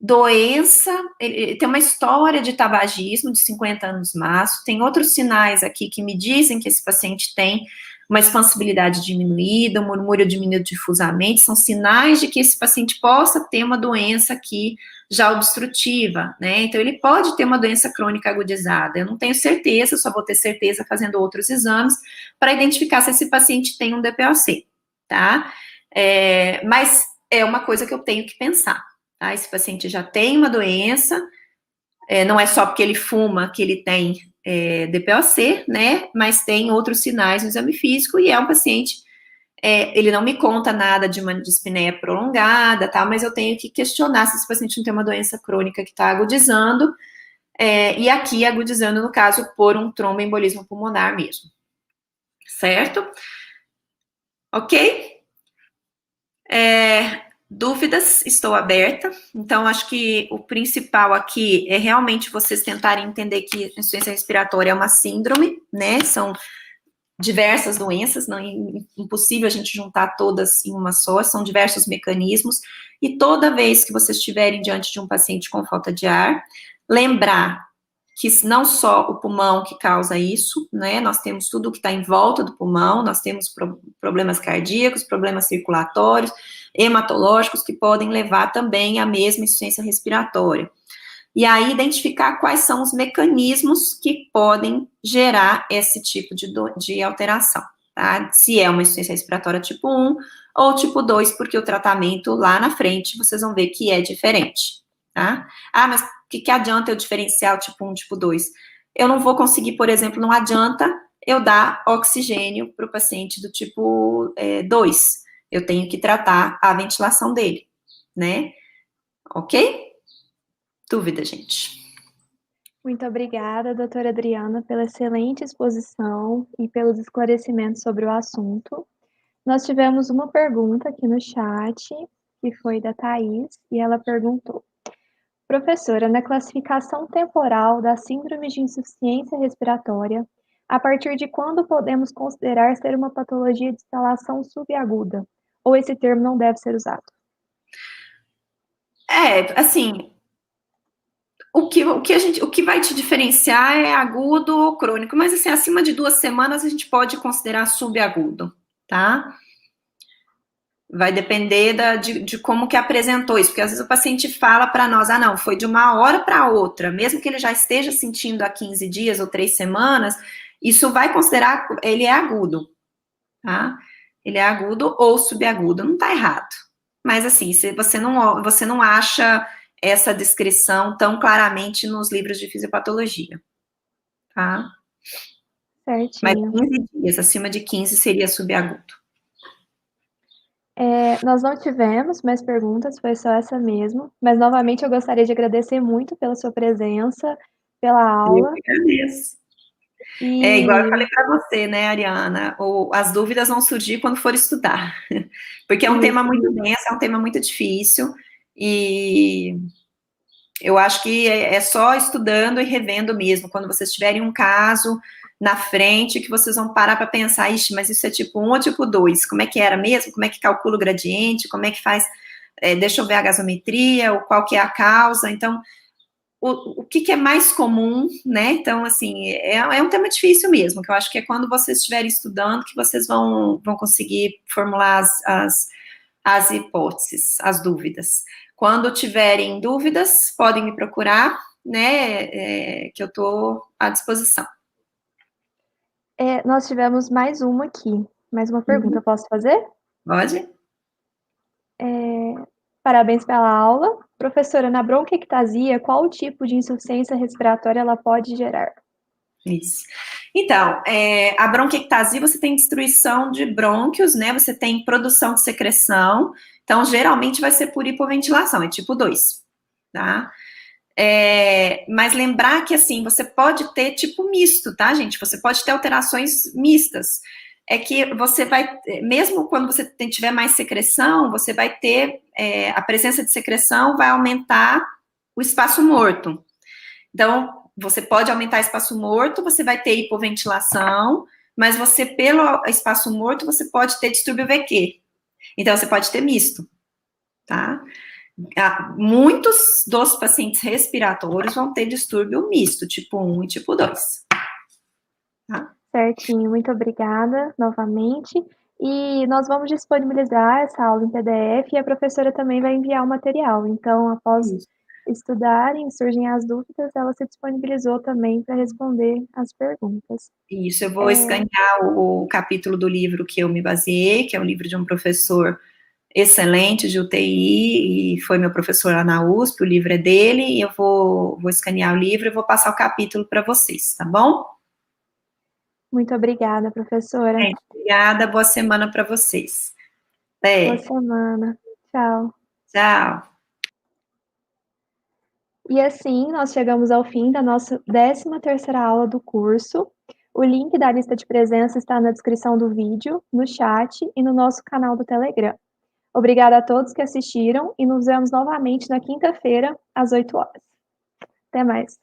doença, ele tem uma história de tabagismo de 50 anos mais, tem outros sinais aqui que me dizem que esse paciente tem uma expansibilidade diminuída, um murmúrio diminuído difusamente, são sinais de que esse paciente possa ter uma doença aqui já obstrutiva, né? Então, ele pode ter uma doença crônica agudizada. Eu não tenho certeza, só vou ter certeza fazendo outros exames para identificar se esse paciente tem um DPOC, tá? Mas é uma coisa que eu tenho que pensar, tá? Esse paciente já tem uma doença, não é só porque ele fuma que ele tem DPOC, né? Mas tem outros sinais no exame físico e é um paciente, ele não me conta nada de uma dispneia prolongada, tá? Mas eu tenho que questionar se esse paciente não tem uma doença crônica que está agudizando, e aqui agudizando, no caso, por um tromboembolismo pulmonar mesmo, certo? Ok? Dúvidas? Estou aberta. Então, acho que o principal aqui é realmente vocês tentarem entender que a insuficiência respiratória é uma síndrome, né? São diversas doenças, não é impossível a gente juntar todas em uma só, são diversos mecanismos, e toda vez que vocês estiverem diante de um paciente com falta de ar, lembrar que não só o pulmão que causa isso, né, nós temos tudo que está em volta do pulmão, nós temos problemas cardíacos, problemas circulatórios, hematológicos, que podem levar também à mesma insuficiência respiratória. E aí, identificar quais são os mecanismos que podem gerar esse tipo de alteração, tá? Se é uma insuficiência respiratória tipo 1 ou tipo 2, porque o tratamento lá na frente, vocês vão ver que é diferente, tá? Mas o que adianta eu diferenciar o tipo 1 e o tipo 2? Eu não vou conseguir, por exemplo, não adianta eu dar oxigênio para o paciente do tipo 2. Eu tenho que tratar a ventilação dele, né? Ok? Dúvida, gente? Muito obrigada, doutora Adriana, pela excelente exposição e pelos esclarecimentos sobre o assunto. Nós tivemos uma pergunta aqui no chat, que foi da Thaís, e ela perguntou: professora, na classificação temporal da síndrome de insuficiência respiratória, a partir de quando podemos considerar ser uma patologia de instalação subaguda? Ou esse termo não deve ser usado? Assim, o que vai te diferenciar é agudo ou crônico, mas assim, acima de 2 semanas a gente pode considerar subagudo, tá? Vai depender de como que apresentou isso, porque às vezes o paciente fala para nós, não, foi de uma hora para outra, mesmo que ele já esteja sentindo há 15 dias ou 3 semanas, isso vai considerar, ele é agudo, tá? Ele é agudo ou subagudo, não tá errado. Mas assim, se você não acha essa descrição tão claramente nos livros de fisiopatologia, tá? Certinho. Mas 15 dias, acima de 15 seria subagudo. Nós não tivemos mais perguntas, foi só essa mesmo. Mas, novamente, eu gostaria de agradecer muito pela sua presença, pela aula. Eu que agradeço. Igual eu falei para você, né, Ariana, as dúvidas vão surgir quando for estudar, porque é um tema muito denso, é um tema muito difícil, e eu acho que é só estudando e revendo mesmo. Quando vocês tiverem um caso na frente, que vocês vão parar para pensar, ixi, mas isso é tipo 1 ou tipo 2? Como é que era mesmo? Como é que calcula o gradiente? Como é que faz, deixa eu ver a gasometria, ou qual que é a causa? Então, o que é mais comum, né? Então, assim, é um tema difícil mesmo, que eu acho que é quando vocês estiverem estudando que vocês vão conseguir formular as hipóteses, as dúvidas. Quando tiverem dúvidas, podem me procurar, né? Que eu estou à disposição. Nós tivemos mais uma aqui, mais uma pergunta, Uhum. posso fazer? Pode? Parabéns pela aula. Professora, na bronquiectasia, qual tipo de insuficiência respiratória ela pode gerar? Isso. Então, a bronquiectasia, você tem destruição de brônquios, né? Você tem produção de secreção. Então, geralmente vai ser por hipoventilação, é tipo 2, tá? Mas lembrar que, assim, você pode ter tipo misto, tá, gente? Você pode ter alterações mistas. É que você vai, mesmo quando você tiver mais secreção, você vai ter, a presença de secreção vai aumentar o espaço morto. Então, você pode aumentar espaço morto, você vai ter hipoventilação, mas você, pelo espaço morto, você pode ter distúrbio VQ. Então, você pode ter misto, tá? Muitos dos pacientes respiratórios vão ter distúrbio misto, tipo 1 e tipo 2. Tá? Certinho, muito obrigada novamente. E nós vamos disponibilizar essa aula em PDF e a professora também vai enviar o material. Então, após Isso. estudarem, surgem as dúvidas, ela se disponibilizou também para responder as perguntas. Isso, eu vou escanear o capítulo do livro que eu me baseei, que é um livro de um professor excelente de UTI, e foi meu professor lá na USP, o livro é dele, e eu vou escanear o livro e vou passar o capítulo para vocês, tá bom? Muito obrigada, professora. Obrigada, boa semana para vocês. Boa semana. Tchau. Tchau. E assim, nós chegamos ao fim da nossa 13ª aula do curso. O link da lista de presença está na descrição do vídeo, no chat e no nosso canal do Telegram. Obrigada a todos que assistiram e nos vemos novamente na quinta-feira, às 8 horas. Até mais.